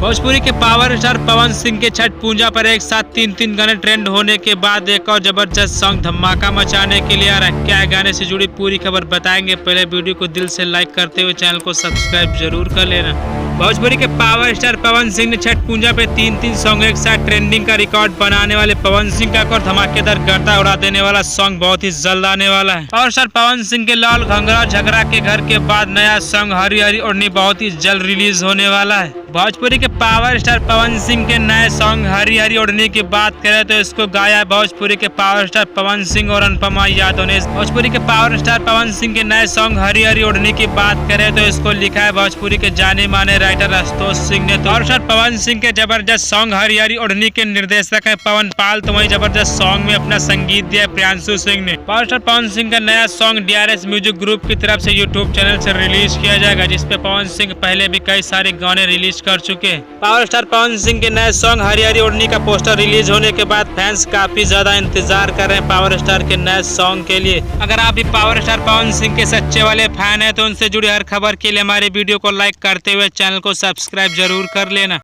भोजपुरी के power star Pawan Singh के छठ पूजा पर एक साथ तीन गाने ट्रेंड होने के बाद एक और जबरदस्त सॉन्ग धमाका मचाने के लिए आ रहा है। क्या है गाने से जुड़ी पूरी खबर बताएंगे। पहले वीडियो को दिल से लाइक करते हुए चैनल को सब्सक्राइब जरूर कर लेना। भोजपुरी के पावर स्टार पवन सिंह ने छठ पूजा पे तीन सॉन्ग एक साथ ट्रेंडिंग का रिकॉर्ड बनाने वाले पवन सिंह का और धमाकेदार गर्दा उड़ा देने वाला सॉन्ग बहुत ही जल्द आने वाला है। पावर स्टार पवन सिंह के लाल घंघरा झगड़ा के घर के बाद नया सॉन्ग हरी हरी ओढ़नी बहुत ही जल्द रिलीज होने वाला है। भोजपुरी के पावर स्टार पवन सिंह के नए सॉन्ग हरी हरी ओढ़नी की बात करें तो इसको गाया भोजपुरी के पावर स्टार पवन सिंह और अनुपमा यादव ने। भोजपुरी के पावर स्टार पवन सिंह के नए सॉन्ग हरी हरी ओढ़नी की बात करें तो इसको लिखा है भोजपुरी के जाने माने राइटर आशुतोष सिंह ने। पावर स्टार पवन सिंह के जबरदस्त सॉन्ग हरी हरी ओढ़नी के निर्देशक है पवन पाल, तो वही जबरदस्त सॉन्ग में अपना संगीत दिया प्रियांशु सिंह ने। पावर स्टार पवन सिंह का नया सॉन्ग DRS म्यूजिक ग्रुप की तरफ से यूट्यूब चैनल से रिलीज किया जाएगा, जिसपे पवन सिंह पहले भी कई सारे गाने रिलीज कर चुके हैं। पावर स्टार पवन सिंह के नए सॉन्ग हरी हरी ओढ़नी का पोस्टर रिलीज होने के बाद फैंस काफी ज्यादा इंतजार कर रहे हैं पावर स्टार के नए सॉन्ग के लिए। अगर आप भी पावर स्टार पवन सिंह के सच्चे वाले फैन हैं तो उनसे जुड़ी हर खबर के लिए हमारे वीडियो को लाइक करते हुए चैनल को सब्सक्राइब जरूर कर लेना।